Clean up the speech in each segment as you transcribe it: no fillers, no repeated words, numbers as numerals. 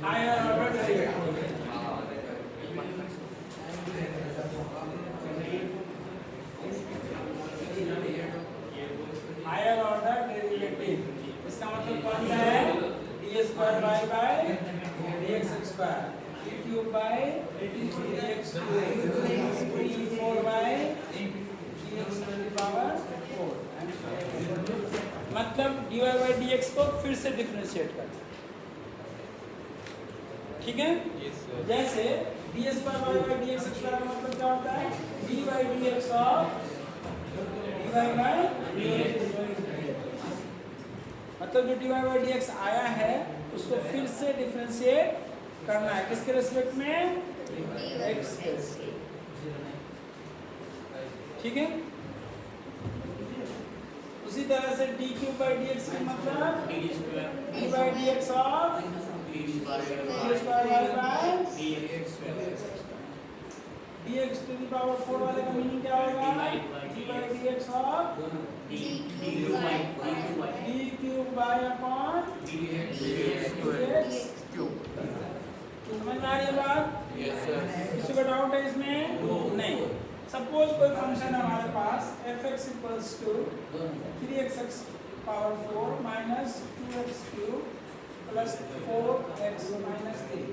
Higher order derivative, higher order derivative. इसका मतलब कौन सा है? D square y by d x square, d cube by d x cube, d 4 by d x to the power 4। मतलब d y by d x को फिर से differentiate करना, ठीक है? जैसे d square y by d x square का मतलब क्या होता है? D by d x of d y by d x. मतलब जो d y by d x आया है उसको फिर से डिफरेंशिएट करना है, किसके रेस्पेक्ट में? एक्स के, ठीक है? उसी तरह से d cube by d x का मतलब d by d x of d square y by d x to the power 4 वाले का मीनिंग क्या होगा? D by d x of d cube by upon d x cube. समझ में आ रही है बात? किसी को डाउट है इसमें? नहीं। सपोज कोई फंक्शन है हमारे पास f(x) = 3x power 4 minus 2x cube plus 4x minus 3।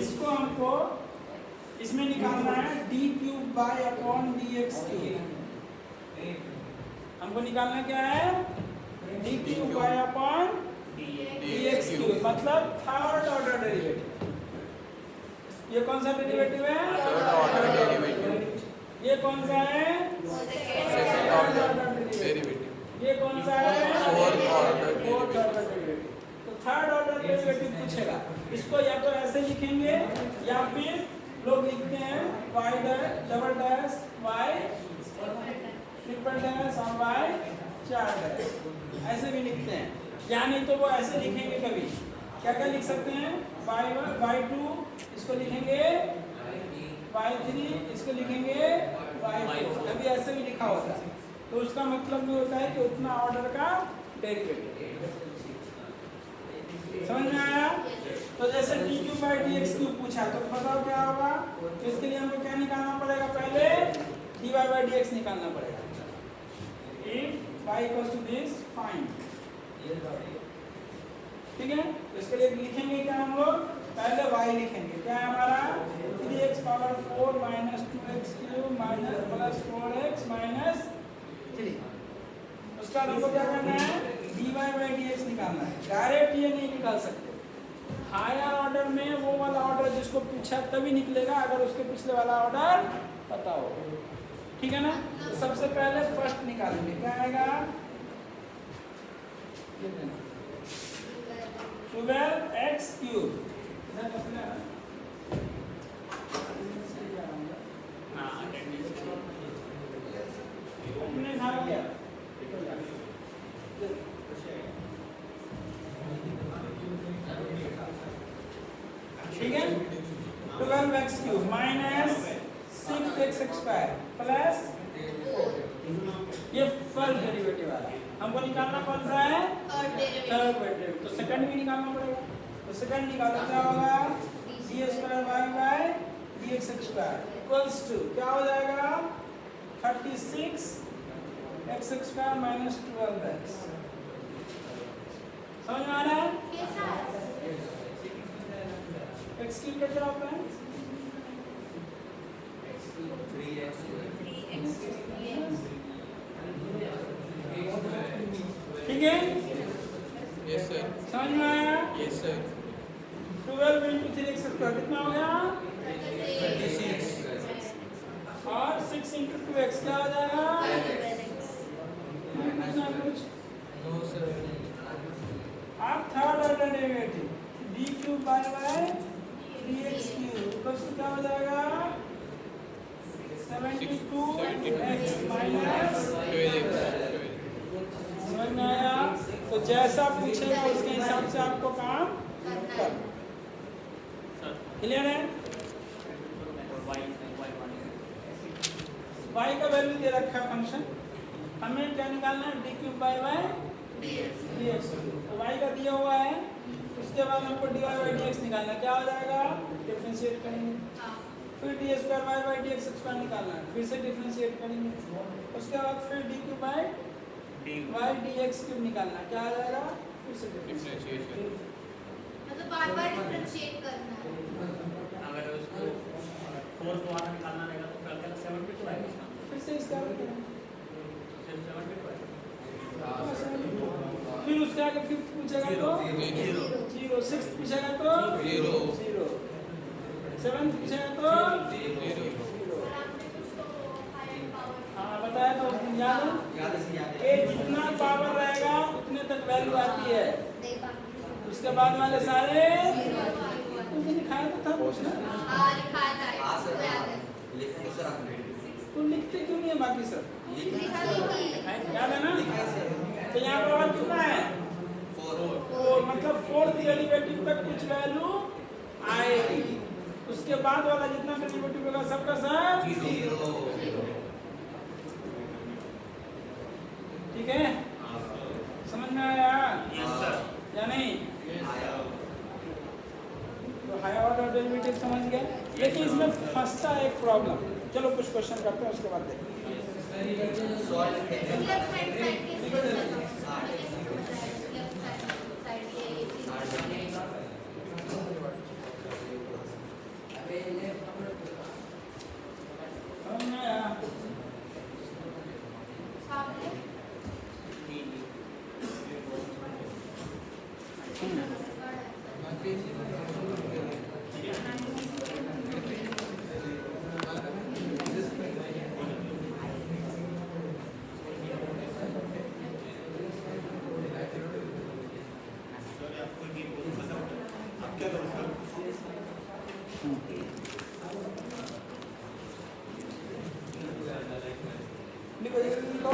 इसको हमको इसमें निकालना है d cube by upon dx cube. हमको निकालना क्या है? d cube by upon dx cube, मतलब थर्ड ऑर्डर डेरिवेटिव। ये कौन सा डेरिवेटिव है? Third order derivative. ये कौन सा है? Second order derivative. ये कौन सा है? Fourth order derivative. तो थर्ड ऑर्डर डेरिवेटिव पूछेगा, इसको या तो ऐसे लिखेंगे या फिर लोग लिखते हैं y double dash y triple dash और y 4 डैश, ऐसे भी लिखते हैं। या नहीं तो वो ऐसे लिखेंगे, कभी क्या क्या लिख सकते हैं? y1 y2 इसको लिखेंगे, y3 इसको लिखेंगे, y4 अभी ऐसे भी लिखा होता है। तो उसका मतलब भी होता है कि उतना ऑर्डर का डेरिवेटिव। समझ में आया? तो जैसे D cube by d x cube पूछा तो बताओ क्या होगा? तो इसके लिए हमको क्या निकालना पड़ेगा? पहले d y by d x निकालना पड़ेगा। If y equals to this find, ठीक है? तो इसके लिए लिखेंगे क्या हम लोग? पहले y लिखेंगे, क्या है हमारा? 3x power 4 minus 2x cube minus plus 4x minus 3। उसका हमको क्या करना है? dy बाई dx निकालना है। डायरेक्ट ये नहीं निकाल सकते, हायर ऑर्डर में वो वाला ऑर्डर जिसको पूछा तभी निकलेगा अगर उसके पिछले वाला ऑर्डर पता हो, ठीक है ना? तो सबसे पहले फर्स्ट निकालेंगे, क्या आएगा? 12x क्यूब ठीक है? 12x cube minus 6x square plus 4, ये फर्स्ट डेरिवेटिव आ रहा है। हमको निकालना कौन सा है? Third derivative. तो सेकंड भी निकालना पड़ेगा। तो सेकंड निकालो, क्या होगा? D square y by d x square equals to क्या हो जाएगा? 36 एक्स स्क्वायर माइनस 12x। समझ में आ रहा है? एक्स क्यूब का क्या होता है? 3x ठीक है? Yes sir. समझ में आया? Yes sir. 12 into 3x square कितना हो गया? 36 और 6 into 2x क्या हो जाएगा? कुछ नो सर। आप third order derivative d cube by 3x cube plus क्या हो जाएगा? 72x minus 12x। समझ में आया? तो जैसा पूछेगा उसके हिसाब से आपको काम करना। क्लियर है? y का वैल्यू दे रखा है फंक्शन, हमें क्या निकालना है? d cube by d x. तो y का दिया हुआ है, उसके उसके बाद हमको dy बाई dx निकालना है। क्या हो जाएगा? डिफरेंशिएट करेंगे। फिर d square y by d x square निकालना है, फिर से डिफरेंशिएट करेंगे। उसके बाद फिर d cube by y d x cube निकालना है। क्या आ जाएगा? फिर से डिफरेंशिएट। मतलब बार-बार डिफरेंशिएट करना है। अगर उसको 4 को आना निकालना रहेगा तो क्या 7 पे तो आएगा इसका। फिर से इसका सिर्फ 7 पे तो आएगा। फिर उसके आगे फिफ्थ पूछेगा तो 0, सिक्स्थ पूछेगा तो 0, सेवंथ पूछेगा तो 0। हाँ बताया तो उस दिन याद है? ए जितना पावर रहेगा उतने तक वैल्यू आती है। उसके बाद वाले सारे तुमने लिखाया तो था कुछ ना? हाँ लिखा था इसको याद है। तुम लिखते क्यों नहीं है बाकी सब? लिखा नहीं थी। याद है ना? तो यहाँ पावर कितना है? 4, मतलब फोर्थ डेरिवेटिव तक कुछ वैल्यू आएगी। उसके बाद वाला जितना डेरिवेटिव होगा सबका सब 0। ठीक है? समझ में आया? Yes sir. या नहीं? तो हायर ऑर्डर डेरिवेटिव समझ गए। लेकिन इसमें फंसता है एक प्रॉब्लम। चलो कुछ क्वेश्चन करते हैं उसके बाद देखते हैं। लेफ्ट हैंड साइड के लेफ्ट साइड के समझ में आया? सामने लिखो ये लिखो।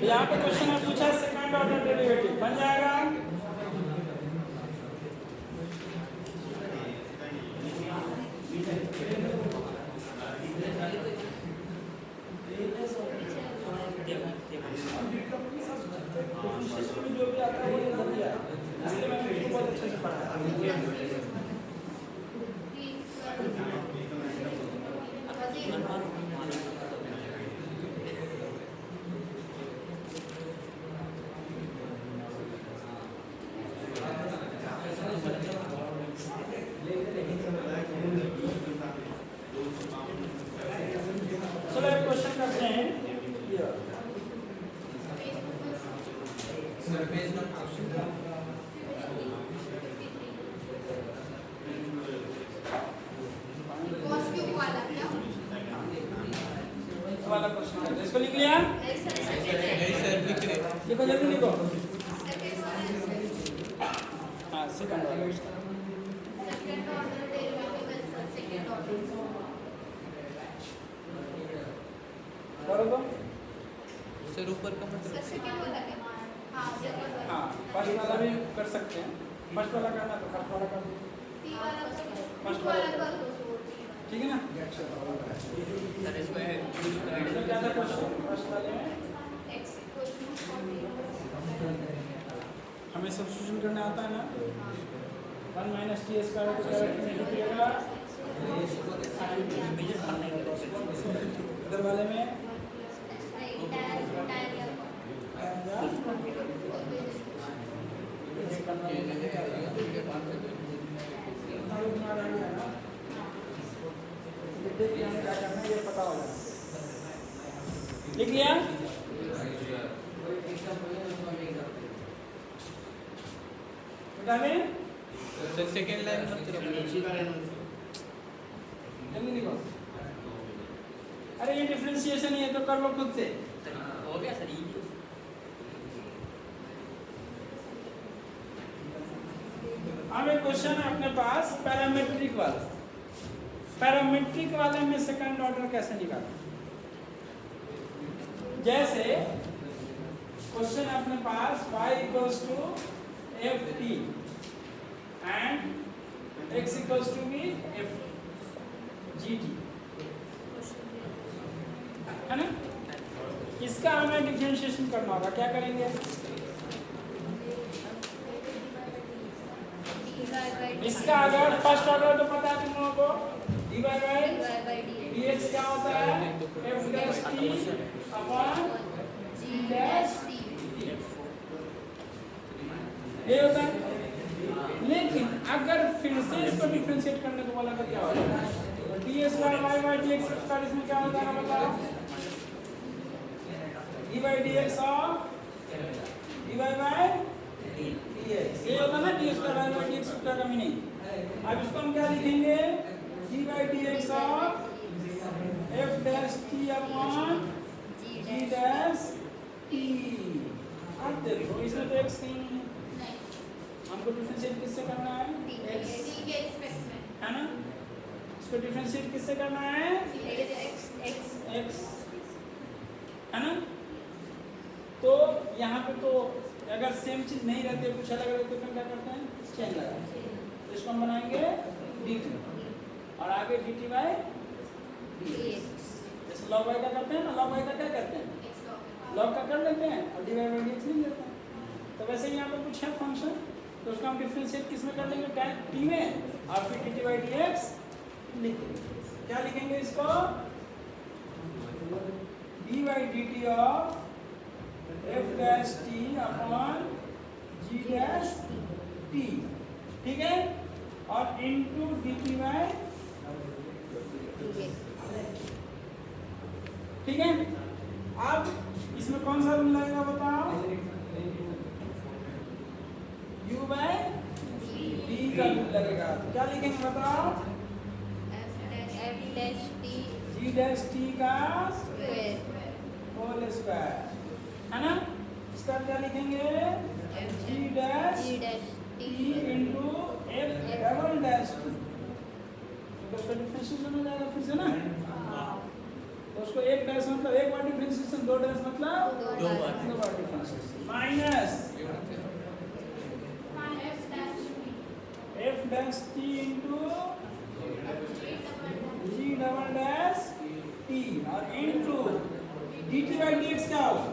यहाँ पे क्वेश्चन है पूछा सेकंड ऑर्डर डेरिवेटिव बन जाएगा। जो भी आता है वो ये जल्दी आया, इसलिए मैंने इसको बहुत अच्छे से पढ़ा है। चलो एक क्वेश्चन करते हैं। ये कॉस्ट्यूम वाला क्या? वाला क्वेश्चन करते हैं। इसको लिख लिया? नहीं सर नहीं सर लिख रहे। लिखो जल्दी लिखो। सेकंड वाला हाँ सेकंड वाला उसका। सेकंड ऑर्डर डेरिवेटिव है सर। सेकंड ऑर्डर करो तो। सर ऊपर का सर मतलब सेकंड वाला क्या? हाँ सेकंड वाला हाँ फर्स्ट वाला भी कर सकते हैं। फर्स्ट वाला करना तो फर्स्ट वाला कर दो। टी वाला फर्स्ट वाला वाला कर दो सो ठीक है ना? सर इसको इसमें क्या था क्वेश्चन फर्स्ट वाले में? x इक्वल टू हमें सब्स्टिट्यूशन करना आता है ना? 1 माइनस टी स्क्वायर को डायरेक्ट में लिखिएगा। इधर वाले में क्या करना है ये पता हो जाए। लिख लिया? सर सेकंड लाइन मतलब जल्दी लिखो। अरे ये डिफरेंशिएशन ही है तो कर लो खुद से। हो गया सर ये। अब एक क्वेश्चन है अपने पास पैरामेट्रिक वाला। पैरामेट्रिक वाले में सेकंड ऑर्डर कैसे निकालें? जैसे क्वेश्चन है अपने पास y equals to f t and x equals to भी एफ जी टी, है ना? इसका हमें डिफरेंशिएशन करना होगा, क्या करेंगे? इसका अगर फर्स्ट ऑर्डर तो पता है तुम लोगों को, dy बाई dx क्या होता है? f dash t upon g dash t, ये होता है। लेकिन अगर फिर से इसको डिफरेंशिएट करने को बोला तो क्या होगा? ds बाई dx का इसमें क्या होता है बताओ? d by dx of dy by dx, ये होता ना ds बाई dx का कमी नहीं। अब इसको हम क्या लिखेंगे? d by dx of f dash t upon g dash t। अब देखो इसमें तो x कहीं नहीं है, हमको डिफरेंशिएट किससे करना है? x है ना, इसको डिफरेंशिएट किससे करना है? x है ना। तो यहाँ पे तो अगर सेम चीज नहीं रहती है, कुछ अलग रहती है, तो क्या करते हैं? चेंज लगाते हैं। तो इसको हम बनाएंगे dt और आगे dt बाई dx। जैसे log y का करते हैं ना, log y का क्या करते हैं? log का कर लेते हैं और dy बाई dx लिख लेते हैं। तो वैसे यहाँ पे कुछ है फंक्शन, तो उसको हम डिफरेंशिएट किस में कर लेंगे? t में, और फिर dt बाई dx लिख देंगे। क्या लिखेंगे इसको? d by dt of f dash t upon g dash t, ठीक है, और इनटू dt बाई, ठीक है। अब इसमें कौन सा रूल लगेगा बताओ? u बाई d का रूल लगेगा। तो क्या लिखेंगे बताओ? g डैश t का होल स्क्वायर, है ना। इसका क्या लिखेंगे? g dash t into f double dash t, तो उसका डिफरेंशिएशन हो जाएगा फिर से ना। तो उसको एक डैश मतलब एक बार डिफरेंशिएशन, दो डैश मतलब दो बार differentiation, minus f dash t into g double dash t और इनटू dt बाई dx क्या होगा?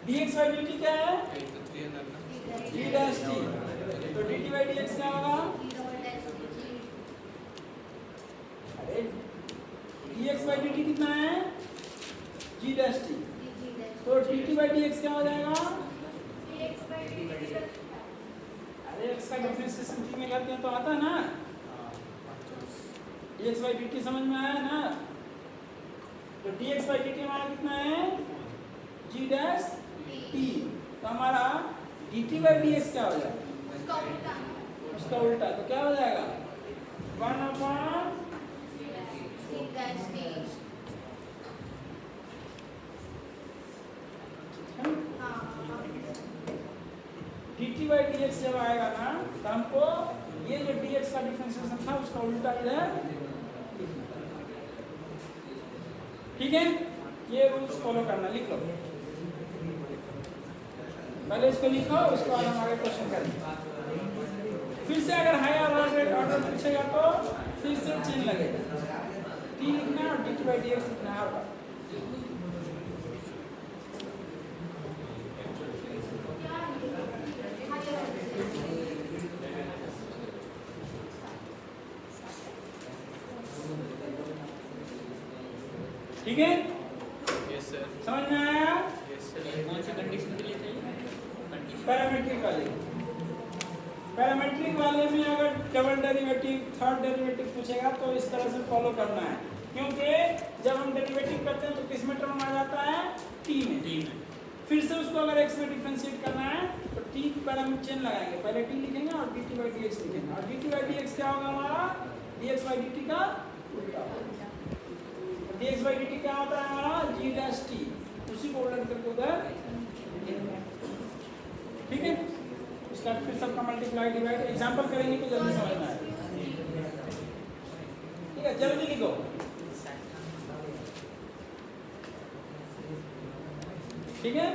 dx बाई dt क्या है? g डैश t, तो dt बाई dx क्या होगा? अरे dx बाई dt कितना है? g डैश t, तो dt बाई dx क्या हो जाएगा? अरे x का डिफरेंशिएशन t में करते हैं तो आता है ना, dx बाई dt समझ में आया ना। तो dx बाई dt हमारा कितना है? g डैश t, तो हमारा dt बाई dx क्या हो जाएगा? उसका उल्टा, तो क्या हो जाएगा? 1 अपॉन dt बाई dx जब आएगा ना, तो हमको ये जो dx का डिफरेंशिएशन था उसका उल्टा इधर, ठीक है। ये रूल्स फॉलो करना, लिख लो पहले, इसको लिखो, उसके बाद हम आगे क्वेश्चन करेंगे। फिर से अगर हायर ऑर्डर पूछेगा तो फिर से चेन लगेगा, t लिखना है और dt बाई dx लिखना है हर बार। ठीक है, यस सर, समझ में आया? Yes sir. कौन सी कंडीशन के लिए चाहिए? पैरामीट्रिक वाले, पैरामीट्रिक वाले में अगर डबल डेरिवेटिव, थर्ड डेरिवेटिव पूछेगा तो इस तरह से फॉलो करना है, क्योंकि जब हम डेरिवेटिव करते हैं तो किस में टर्म आ जाता है? t में। फिर से उसको अगर x में डिफरेंशिएट करना है तो t की पैरामीटर चेन लगाएंगे, पहले t लिखेंगे और dt बाई dx लिखेंगे, और dt बाई dx क्या होगा हमारा? dx बाई dt का उल्टा होगा। dx बाई dt क्या होता है हमारा? g डैश t, उसी को उलट करके उधर, ठीक है। उसका फिर सबका मल्टीप्लाई डिवाइड एग्जांपल करेंगे तो जल्दी समझ में आएगा, ठीक है। जल्दी लिखो, ठीक है।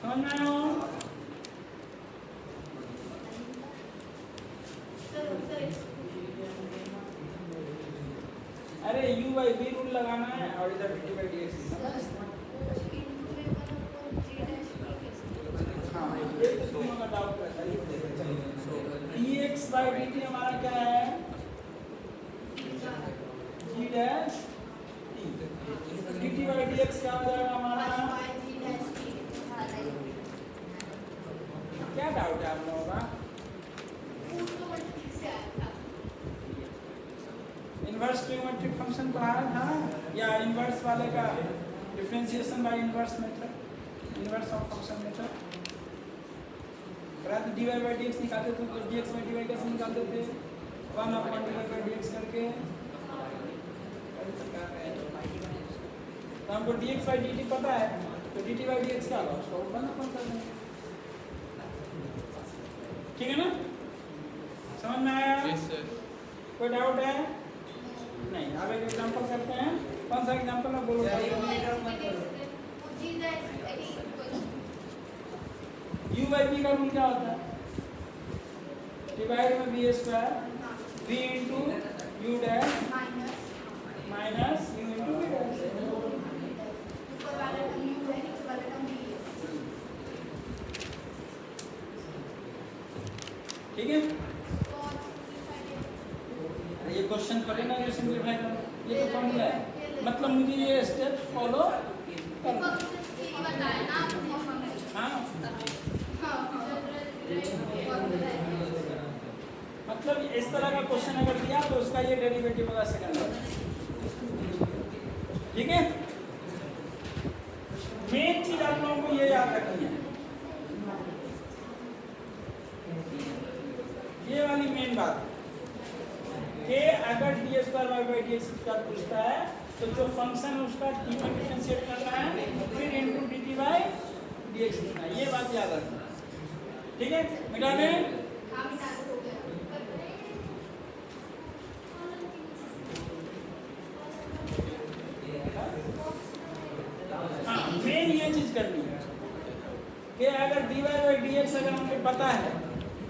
समझ में आया हो? अरे u by v रूल लगाना है और इधर dt by dx हाँ ये तो तुम अगर डाउट करता है dx by dt हमारा क्या है g dash dt by dx क्या हो जाएगा हमारा क्या डाउट है आप लोगों का इनवर्स ट्रिग्नोमेट्रिक फंक्शन पढ़ाया था या इनवर्स वाले का differentiation by inverse method inverse of function method तो dy by dx निकालते थे तो dx by dy कैसे निकालते थे 1 upon dy by dx करके तो हमको dx by dt पता है तो dt by dx क्या होगा उसको 1 upon कर देंगे ठीक है ना समझ में आया Yes, sir. कोई डाउट है नहीं अब एक एग्जांपल करते हैं कौन सा एग्जांपल है बोलो u by v का रूल क्या होता है डिवाइड में v square v into u dash minus u into v dash ठीक है ये क्वेश्चन पढ़े ना ये सिंपलीफाई करो ये तो फॉर्मूला है मतलब मुझे ये स्टेप फॉलो करना हाँ मतलब इस तरह का क्वेश्चन अगर दिया तो उसका ये डेरिवेटिव होगा सेकंड ठीक है मेन चीज आप लोगों को ये याद रखनी है ये वाली मेन बात कि अगर d square y by d x square पूछता है तो जो फंक्शन है उसका डी में डिफरेंशिएट करना है फिर into D T by d x लिखना है ये बात याद रखना ठीक है मिटा दें हाँ मेन ये चीज करनी है कि अगर d y by d x अगर हमें पता है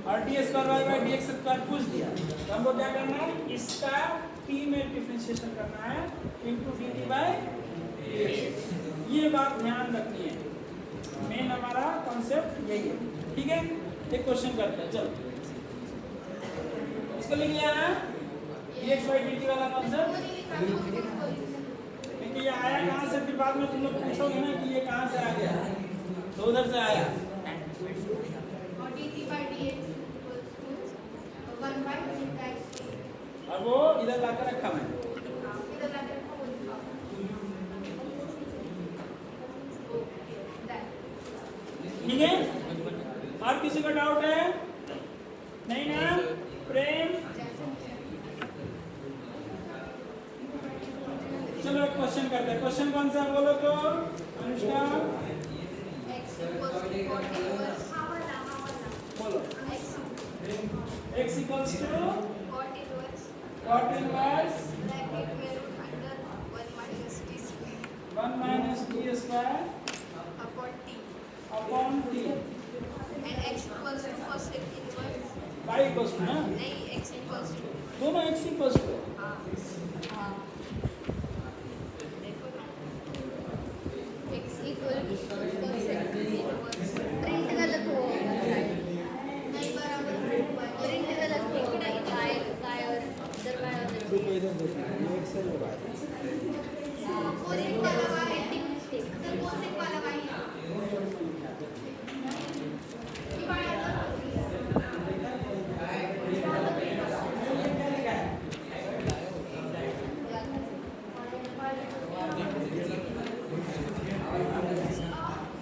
और d square y by d x square पूछ दिया तो हमको क्या करना है इसका p में डिफरेंशिएशन करना है into D T by d x ये बात ध्यान रखनी है मेन हमारा कॉन्सेप्ट यही है ठीक है एक क्वेश्चन करते हैं चलो इसको लिख लिया ना dx by dt वाला कॉन्सेप्ट क्योंकि ये आया कहाँ से फिर बाद में तुम लोग पूछोगे ना कि ये कहाँ से आ गया तो उधर से आया और वो इधर लाकर रखा मैं ठीक है और किसी को डाउट है नहीं ना प्रेम चलो एक क्वेश्चन करते हैं क्वेश्चन कौन सा बोलो तो अनुष्का बोलो x equals to cot inverse 1 minus t square upon t and x equals to cosec inverse y equals to ना नहीं x equals to दोनों x equals to हाँ x equal to cosec inverse print गलत हो नहीं बराबर print गलत हो काय काय और इधर काय और रुको इधर देखो ये एक्सेल में बात cosec वाला y मिस्टेक सर cosec वाला y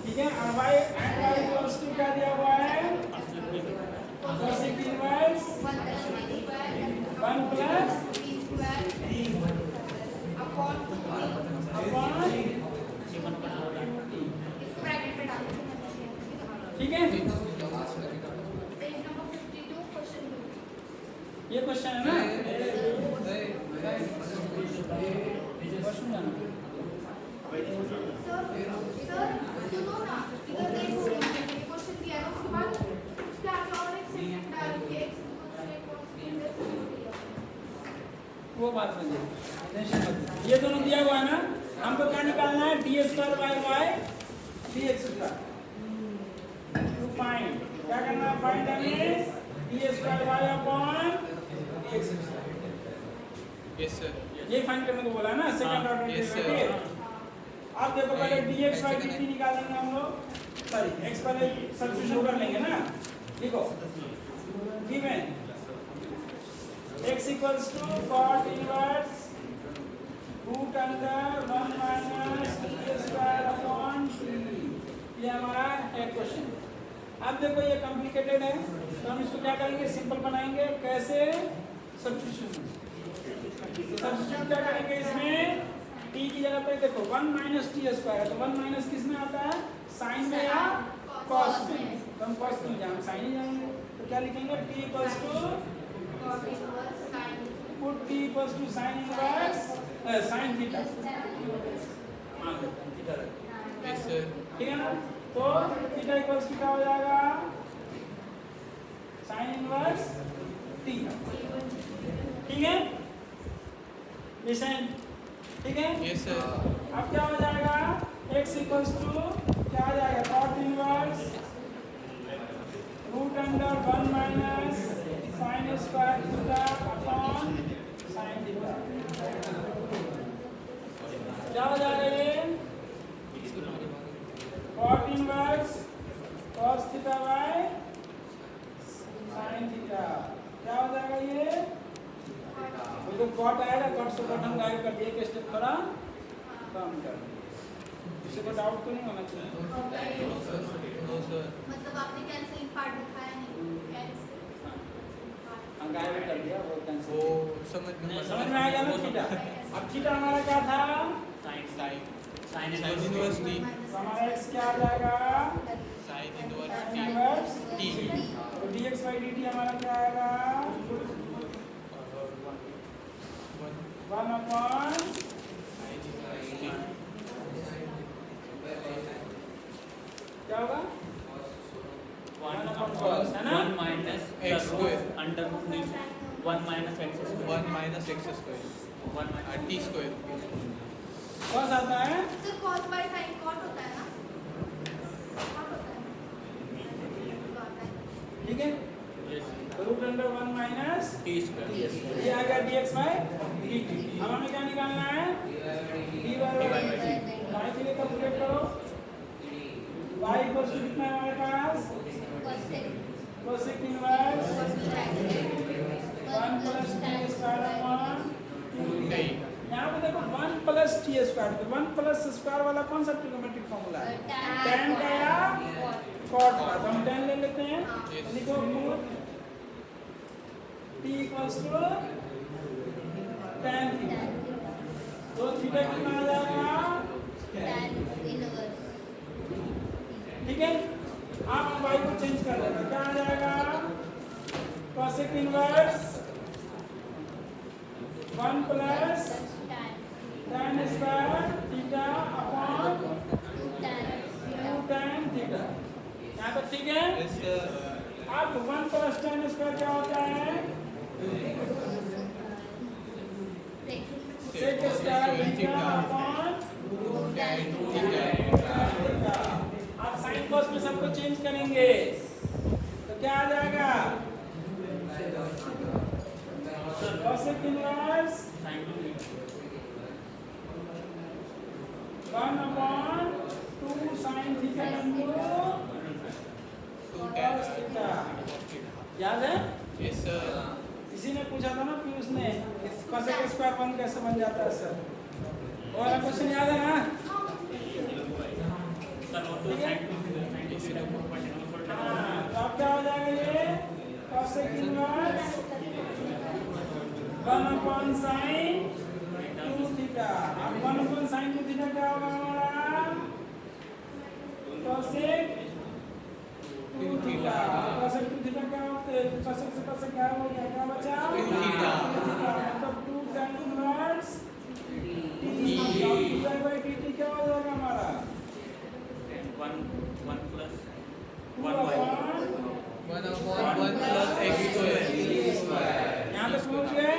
ठीक है और y and y equals to क्या दिया हुआ है cosec inverse 1 plus upon ठीक है ये क्वेश्चन है ना क्वेश्चन है ना वो बात नहीं टेंशन मत ये दोनों दिया हुआ है ना, हमको क्या निकालना है, d square by d x square to find, क्या करना है, find d square by upon d x square. Yes sir. ये फाइंड करने को बोला है ना, second order yes, sir. Derivative. अब देखो पहले dx by dt निकालेंगे हम लोग, सॉरी x पहले सब्स्टिट्यूशन कर लेंगे ना, लिखो given x equals to cot inverse root under 1 minus d square upon t। ये हमारा एक क्वेश्चन। अब देखो ये कॉम्प्लिकेटेड है, तो हम इसको क्या करेंगे, सिंपल बनाएंगे। कैसे, सब्स्टिट्यूशन। सब्स्टिट्यूट क्या करेंगे इसमें, t की जगह पे देखो 1 माइनस टी स्क्वायर है, तो 1 माइनस किस में आता है, साइन में या कॉस में, तो हम कॉस नहीं जाएंगे, साइन ही जाएंगे। तो क्या लिखेंगे, t equals to put t equals to sine inverse sine theta, मान लेते हैं थीटा रख, यस सर। ठीक है ना। तो थीटा इक्वल्स टू क्या हो जाएगा, साइन इनवर्स t, ठीक है निशान, ठीक है। Yes sir. अब क्या हो जाएगा, x इक्वल्स टू क्या आ जाएगा, cot inverse root under 1 minus sine square theta upon sine theta, क्या हो जाएगा ये, cot inverse cos theta by sine theta, क्या हो जाएगा ये, तो कॉट आएगा, कॉट से कॉट हम गायब कर दिए, एक स्टेप थोड़ा कम कर दिए, किसी को डाउट तो नहीं होना चाहिए। No sir. मतलब आपने कैंसिल पार्ट दिखाया नहीं, कैंसिल हम गायब कर दिया, वो कैंसिल, वो समझ में समझ में आ गया ना थीटा। अब थीटा हमारा क्या था, साइन इनवर्स टी। तो हमारा x क्या आ जाएगा, sine inverse sin T. Inverse T. तो dx by dt हमारा क्या आएगा, 1 अपॉन क्या होगा, 1 अपॉन cos, है ना, 1 minus x square under 1 minus x square 1 minus x square 1 minus t square. cos आता है, sir cos by sin cot होता है ना, cot होता है, ठीक है, root under 1 minus t square ये आ गया dx by dt। अब हमें क्या निकालना है, dy by dt, y के लिए कैलकुलेट करो, y इक्वल्स टू कितना है हमारे पास, cosec inverse 1 plus t square upon 2t। यहाँ पे देखो 1 प्लस t स्क्वायर, तो 1 प्लस स्क्वायर वाला कौन सा ट्रिग्नोमेट्रिक फॉर्मूला है, tan का या cot का, तो हम tan ले लेते हैं, लिखो t equals to tan theta, तो थीटा कितना आ जाएगा, ठीक है। आप y को चेंज कर लेना, क्या आ जाएगा, cosec inverse 1 plus tan square theta upon 2 tan theta, यहाँ तक ठीक है। Yes sir. अब 1 प्लस tan स्क्वायर क्या होता है, sec square theta upon tan theta. आप साइन कॉस में सबको चेंज करेंगे, तो क्या आ जाएगा, cosec inverse 1 upon 2 sin theta into cos theta, याद है, यस सर। किसी ने पूछा था ना पीयूष ने, cosec स्क्वायर 1 कैसे बन जाता है सर, वो वाला क्वेश्चन याद है ना, सर और तो साइन हाँ, तो अब क्या हो जाएगा ये, cosec inverse 1 upon sin 2 theta. अब 1 अपॉन sin 2 थीटा क्या होगा हमारा, cosec 2 थीटा। cosec 2 थीटा क्या होता है, cosec से cosec क्या हो गया, क्या बचा, 2 थीटा। मतलब 2 tan inverse t by dt क्या हो जाएगा हमारा, 1 plus 2 1 upon 1 plus x square. यहाँ पे समझ गए,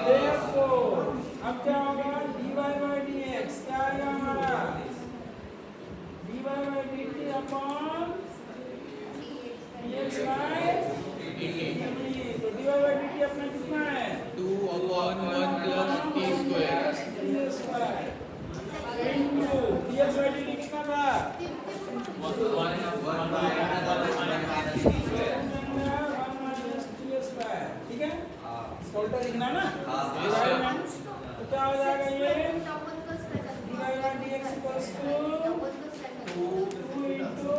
therefore अब क्या होगा, dy by dx क्या आएगा हमारा dy by dt upon dx by dt। तो dy by dt अपना कितना है 2 upon 1 plus t square t square into dx by dt कितना था ठीक है इसका उल्टा लिखना है ना तो क्या हो जाएगा ये dy by dx equals to 2 into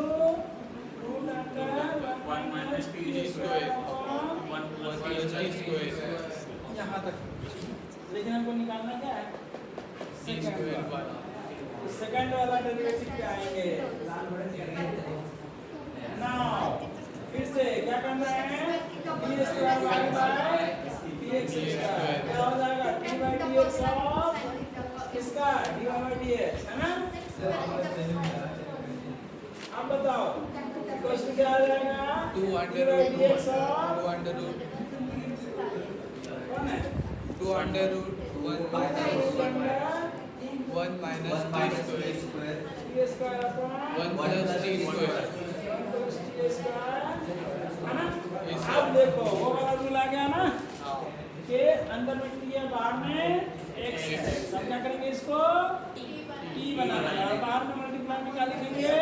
root under 1 minus t square upon 1 plus plus t square यहाँ तक। लेकिन हमको निकालना क्या है t square by सेकंड वाला डेरिवेटिव पे आएंगे। नाउ फिर से क्या करना है d square y by dx square क्या हो जाएगा d by dx ऑफ इसका dy by dx है ना। अब बताओ क्वेश्चन क्या आ जाएगा 2 d under by root dx of 2 under root कौन है 2 under root 1 minus t square d square upon 1 plus t square है ना। अब देखो वो वाला रूल आ गया ना कि अंदर में t है बाहर में x है। अब क्या करेंगे इसको t बनाना है और बाहर में मल्टीप्लाई में क्या लिखेंगे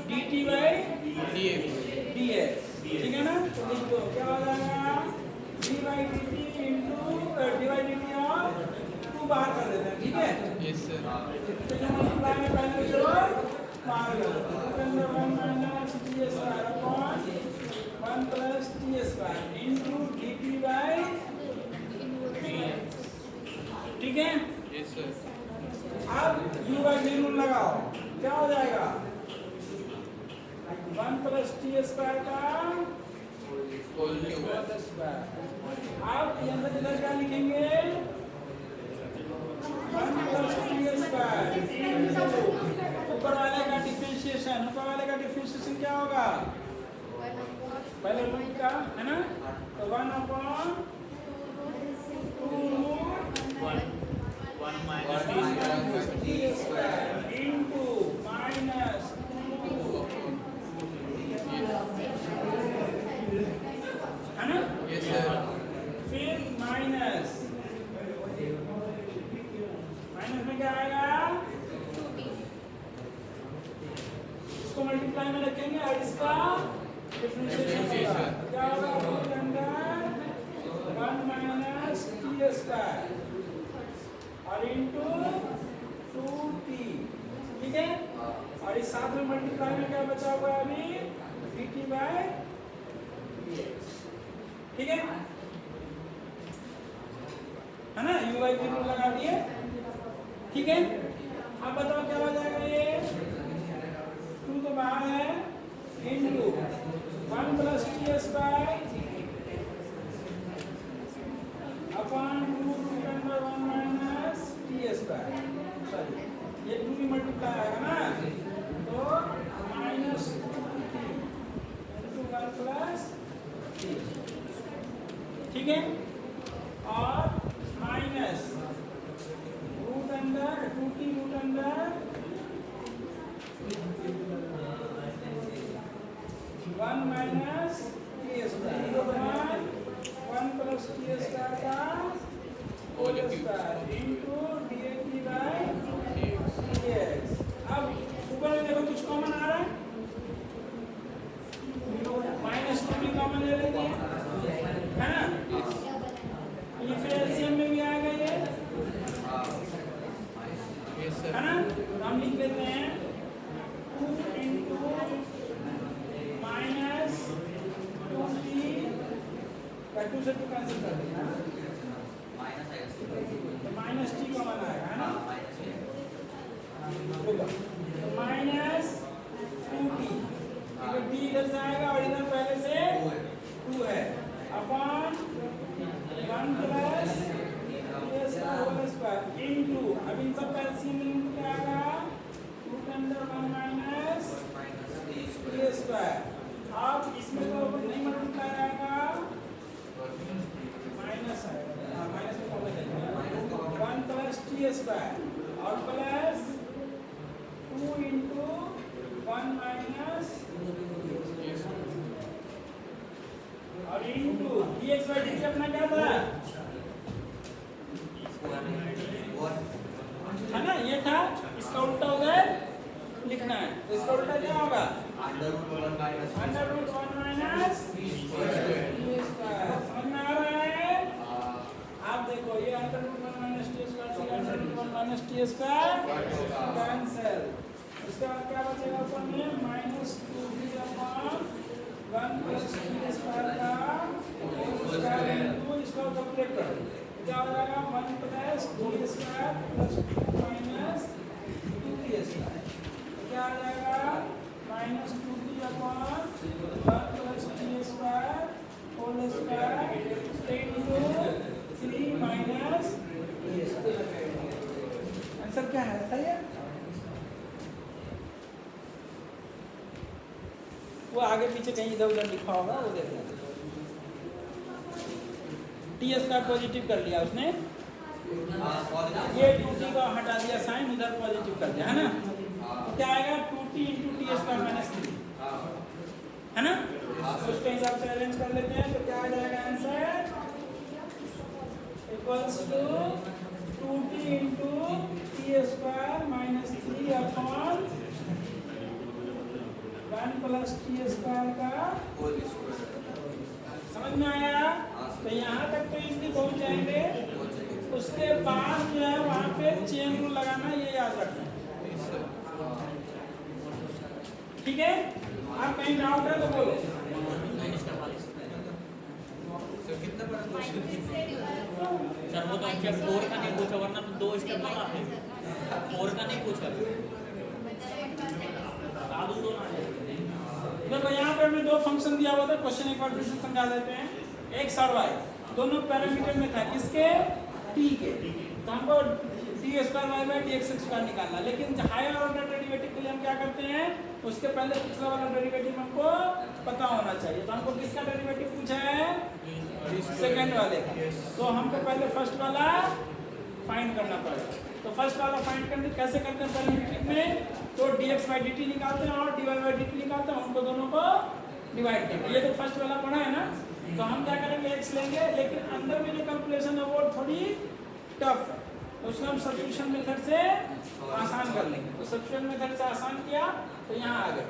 dt by dx dx ठीक है ना। तो लिख दो क्या हो जाएगा d by dt into d by dt और 2 बाहर कर देते हैं ठीक है। yes sir तो जब मल्टीप्लाई में पहले जो बाहर कर दो तो अंदर 1 minus t square upon 1 plus t square into dt by ठीक है। yes sir अब u by v रूल लगाओ क्या हो जाएगा 1 plus t square का whole cube whole square। अब ये अंदर इधर क्या लिखेंगे 1 plus t square ऊपर वाले का डिफरेंशिएशन क्या होगा पहले रूट का है ना। तो 1 upon 2 root 1 minus t square into minus 2 है ना। yes sir फिर माइनस में क्या आएगा इसको मल्टीप्लाई में रखेंगे और इसका डिफरेंशिएशन होगा क्या होगा root under 1 minus t square और इनटू 2t ठीक है। और इस साथ में मल्टीप्लाई में क्या बचा हुआ है अभी dt by dx ठीक है ना। u by v रूल लगा दिए ठीक है। अब बताओ क्या हो जाएगा ये 2 तो बाहर है into 1 plus t square upon 2 root under 1 minus t square sorry ये 2 भी मल्टीप्लाई आएगा ना तो minus 2t into 1 plus t ठीक है। और minus root under 2t root under 1 minus t square 1 plus t square का whole square into dt by dx। अब ऊपर में देखो कुछ कॉमन आ रहा है माइनस 2 भी कॉमन ले लेंगे है ना। ये फिर एलसीएम में भी आएगा ये yes sir है ना। तो हम लिख लेते हैं 2 into minus 2t का 2 से 2 कैंसिल कर देना तो माइनस टी कॉमन आएगा है ना। होगा तो माइनस 2t क्योंकि t इधर से आएगा और इधर पहले से 2 है अपॉन 1 plus s का होल स्क्वायर इनटू अब इन सब का एलसीएम क्या आएगा root under 1 minus t square. अब इसमें तो नहीं मल्टीप्लाई आएगा स्क्वायर और प्लस 2 इंटू 1 माइनस और इंटू dx बाई dt अपना क्या था है ना, ये था। इसका उल्टा उधर लिखना है, तो इसका उल्टा क्या होगा under root 1 minus d square. समझ में आ रहा है? आप देखो ये under root 1 minus d square से under root 1 minus d square cancel. उसके बाद क्या बचेगा ऊपर में minus 2d upon 1 plus d square का स्क्वायर इनटू इसको सब्ट्रैक्ट करो, क्या हो जाएगा 1 plus d square plus 2 minus 2d square, क्या आ जाएगा minus 2d upon 1 plus d square whole square into 3 minus d square. Answer क्या है? सही है। वो आगे पीछे कहीं इधर उधर लिखा होगा, वो देख लेंगे। टी स्क्वायर पॉजिटिव कर लिया उसने, ये 2t को हटा दिया साइन, इधर पॉजिटिव कर दिया, है ना। तो क्या आएगा 2t into t square minus 3, है ना। उसके हिसाब से अरेंज कर लेते हैं, तो क्या आ जाएगा answer equals to 2t into t square minus 3 upon 1 plus t square का होल स्क्वायर। समझ में आया? तो यहाँ तक तो इजीली पहुँच जाएंगे। उसके बाद जो है वहाँ पे चेन रूल लगाना, ये याद रखना, ठीक है। आप कहीं डाउट है तो बोलो। सर वो तो एक्चुअली 4 का नहीं पूछा, वरना तो 2 स्टेप वाला है, 4 का नहीं पूछा। देखो यहाँ पे हमें दो फंक्शन दिया हुआ था, क्वेश्चन एक बार फिर से समझा देते हैं। एक्स और वाई दोनों पैरामीटर में था, किसके? टी के। तो हमको d square y by d x square निकालना, लेकिन हायर ऑर्डर डेरिवेटिव के लिए हम क्या करते हैं, उसके पहले पिछला वाला डेरिवेटिव हमको पता होना चाहिए। तो हमको किसका डेरिवेटिव पूछा है? सेकंड वाले का। तो हमको पहले फर्स्ट वाला फाइंड करना पड़ेगा। तो फर्स्ट वाला फाइंड करने कैसे करते हैं पैरामीट्रिक में, तो dx बाई dt निकालते हैं और dy बाई dt निकालते हैं, उनको दोनों को डिवाइड करते हैं। ये तो फर्स्ट वाला पढ़ा है ना। तो हम क्या करेंगे, x लेंगे, लेकिन अंदर में जो कैलकुलेशन है वो थोड़ी टफ है, तो उसको हम सब्स्टिट्यूशन मेथड से आसान कर लेंगे। तो सब्स्टिट्यूशन मेथड से आसान किया तो यहाँ आ गए,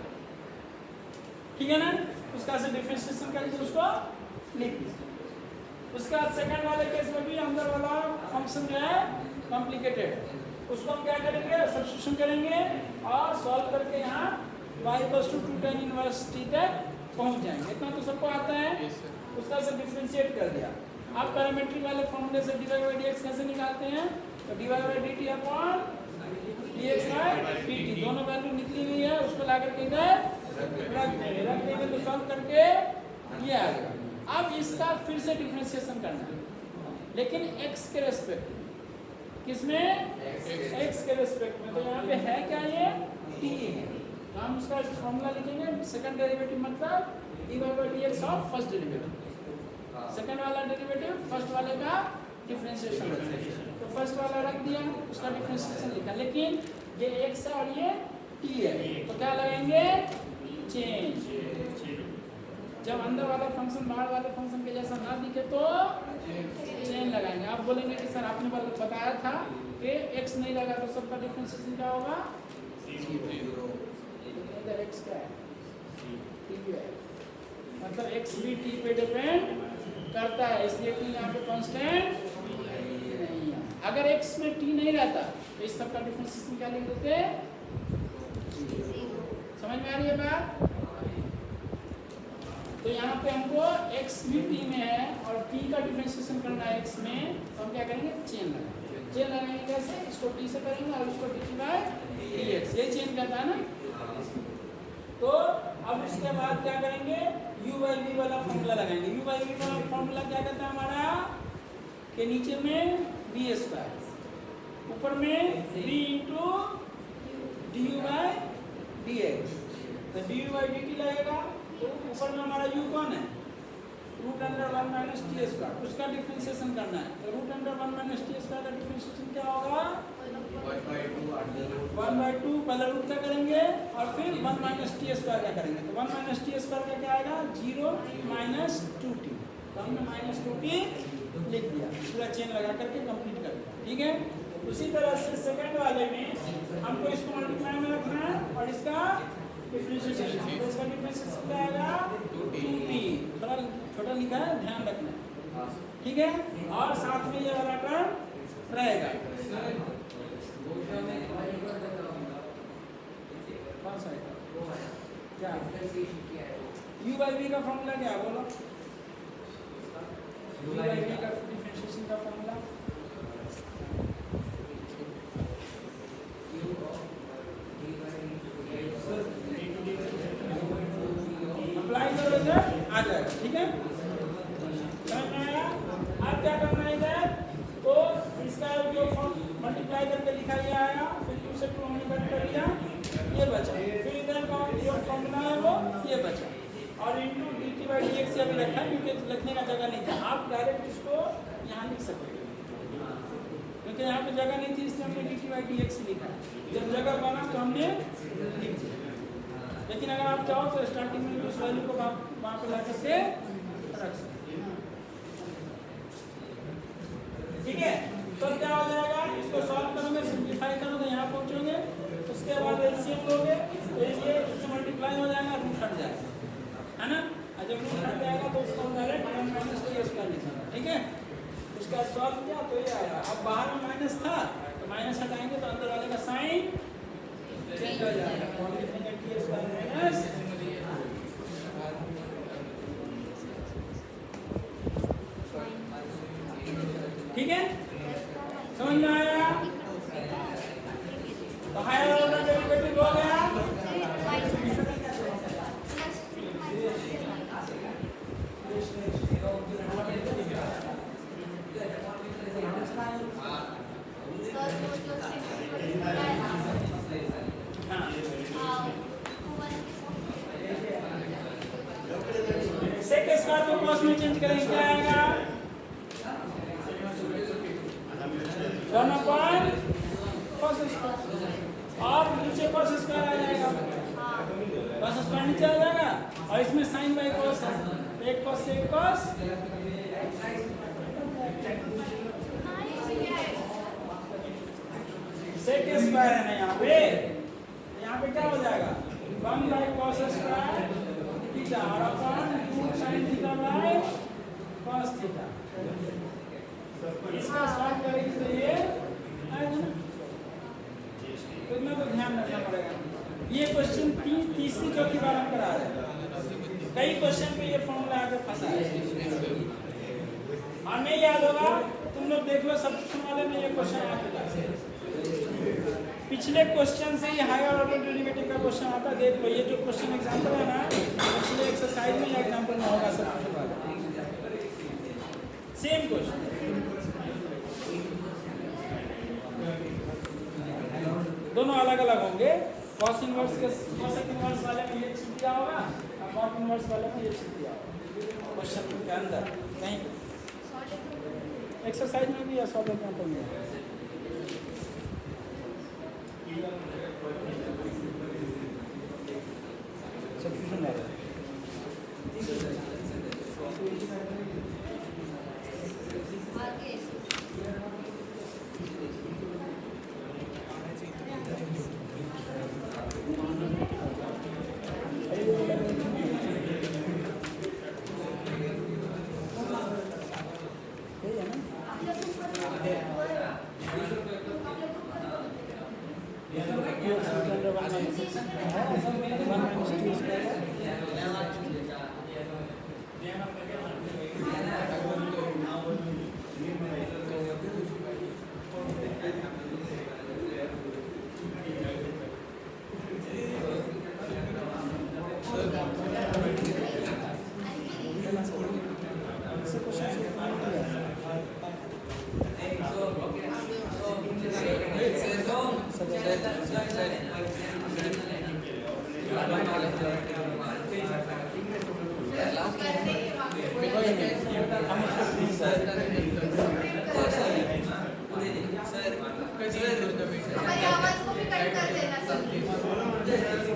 ठीक है ना। उसका से डिफरेंशिएशन करके उसको लिख दीजिए। उसके बाद सेकंड वाले केस में भी अंदर वाला फंक्शन जो है कॉम्प्लिकेटेड है, उसको हम क्या करेंगे, सब्स्टिट्यूशन करेंगे और सॉल्व करके यहाँ y = 2 tan इनवर्स t तक पहुँच जाएंगे। इतना तो सबको आता है। उसका से डिफरेंशिएट कर दिया। आप पैरामीट्रिक वाले फॉर्मूले से dy बाई dx कैसे निकालते हैं, तो dy by dt upon dx by dt दोनों वैल्यू निकली हुई है, उसको ला करके इधर रख देंगे तो सॉल्व करके ये आ गया। अब इसका फिर से डिफरेंशिएशन करना है, लेकिन x के रेस्पेक्ट में। किसमें? x के रेस्पेक्ट में। तो यहाँ पे है क्या, ये t है, तो हम उसका फॉर्मूला लिखेंगे, सेकंड डेरिवेटिव मतलब dy by dx of first derivative, second वाला डेरिवेटिव फर्स्ट वाले का डिफरेंशिएशन रखेंगे। तो फर्स्ट वाला रख दिया, उसका डिफरेंशिएशन लिखा, लेकिन ये x है और ये t है, तो क्या लगाएंगे, चेंज। जब अंदर वाला फंक्शन बाहर वाले फंक्शन के जैसा ना दिखे तो चेन लगाएंगे। आप बोलेंगे कि सर आपने बताया था कि x नहीं लगा तो सबका डिफरेंशिएशन क्या होगा, 0। इधर x क्या है, t है, मतलब x भी t पे डिपेंड करता है, इसलिए t यहाँ पे कांस्टेंट नहीं है। अगर x में t नहीं रहता तो इस सबका डिफरेंशिएशन क्या लिख देते, समझ में आ रही है बात। तो यहाँ पे हमको x भी t में है और t का डिफरेंशिएशन करना है x में, तो हम क्या करेंगे, चेन लगाएंगे। चेन लगाएंगे कैसे, इसको t से करेंगे और इसको dt बाई dx, ये चेन कहता है ना। तो अब इसके बाद क्या करेंगे, u बाई v वाला फॉर्मूला लगाएंगे। u बाई v वाला फॉर्मूला क्या कहता है हमारा, के नीचे में v स्क्वायर, ऊपर में v into du by dx, तो du बाई dt लगेगा। तो ऊपर में हमारा u कौन है, √1 माइनस टी स्क्वायर, उसका डिफरेंशिएशन करना है। तो √1 माइनस टी स्क्वायर का डिफरेंशिएशन क्या होगा, 1/2 पहले रूट का करेंगे और फिर 1 माइनस टी स्क्वायर का करेंगे। तो 1 माइनस टी स्क्वायर का क्या आएगा 0 माइनस 2t। तो हमने माइनस 2t लिख दिया, पूरा चेन लगा करके कंप्लीट कर दिया। ठीक है, उसी तरह से सेकंड वाले में हमको इसको मल्टीप्लाई में रखना है और इसका डिफरेंशिएशन। तो इसका डिफरेंशिएशन क्या आएगा 2t। थोड़ा छोटा लिखा है, ध्यान रखना। ठीक है, और साथ में ये वाला टर्म रहेगा। कौन सा है क्या u by v का फॉर्मूला क्या है बोलो? u by v का डिफरेंशिएशन का फॉर्मूला अप्लाई करो तो आ जाएगा। ठीक है, समझ में आया? अब क्या करना है इधर, तो इसका जो फॉर्म मल्टीप्लाई करके लिखा गया है, फिर 2 से 2 हमने कट कर दिया, ये बचा। फिर इधर का जो फॉर्मूला है वो ये बचा, और इनटू dt/dx से अभी रखा क्योंकि लिखने का जगह नहीं था। आप डायरेक्ट इसको यहाँ लिख सकते हैं, क्योंकि यहाँ पे जगह नहीं थी इसलिए हमने dt/dx लिखा। जब जगह बना तो हमने लिख दिया। लेकिन अगर आप चाहो तो स्टार्टिंग में उस वैल्यू को वहाँ पे ला करके रख सकते हैं। ठीक है, तो क्या हो जाएगा, इसको सॉल्व करोगे, सिंप्लीफाई करोगे, यहाँ पहुँचोगे, उसके बाद एलसीएम लोगे तो ये उससे मल्टीप्लाई हो जाएगा, रूट हट जाएगा, है ना? और जब रूट हट जाएगा तो उसको डायरेक्ट 1 माइनस टी स्क्वायर लिखेंगे। ठीक है, उसका सॉल्व किया तो ये आएगा। अब बाहर में माइनस था तो माइनस हटाएंगे तो अंदर वाले का साइन चेंज हो जाएगा। टी स्क्वायर माइनस ठीक है, समझ में आया? तो हायर ऑर्डर डेरिवेटिव हो गया। सेक स्क्वायर को कॉस में चेंज करेंगे, क्या आएगा 1/cos स्क्वायर, और नीचे cos स्क्वायर आ जाएगा, cos स्क्वायर नीचे आ जाएगा, और इसमें sin बाई cos है, एक cos से एक cos। सेक स्क्वायर है ना यहाँ पे क्या हो जाएगा 1/cos स्क्वायर थीटा और upon 2 sin theta by cos theta. इसका सॉल्व करेंगे तो ये आएगा ना, इतना तो ध्यान रखना पड़ेगा। ये क्वेश्चन तीसरी चौथी बार हम करा रहे हैं, कई क्वेश्चन पे ये फॉर्मूला आके फंसा है और नहीं याद होगा। तुम लोग देख लो सब्स्टिट्यूशन वाले में ये क्वेश्चन आ चुका है, पिछले क्वेश्चन से ही हायर ऑर्डर डेरिवेटिव का क्वेश्चन आता है। देख लो ये जो क्वेश्चन एग्जांपल है ना, पिछले एक्सरसाइज में या एग्जांपल में होगा सब्स्टिट्यूशन वाला, सेम क्वेश्चन। दोनों अलग अलग होंगे, cos इनवर्स के cosec इनवर्स वाले में ये छिप दिया होगा और cot इनवर्स वाले में ये छिप दिया होगा क्वेश्चन के अंदर कहीं एक्सरसाइज में भी या सॉल्व एग्जांपल में। सब्स्टिट्यूशन वाला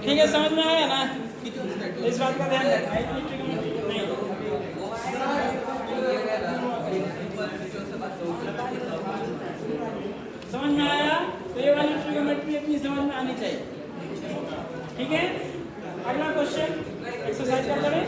ठीक है, समझ में आया ना? इस बात का ध्यान रखना है कि ट्रिग्नोमेट्री नहीं। समझ में आया? तो ये वाली ट्रिग्नोमेट्री अपनी समझ में आनी चाहिए। ठीक है, अगला क्वेश्चन एक्सरसाइज कर लें।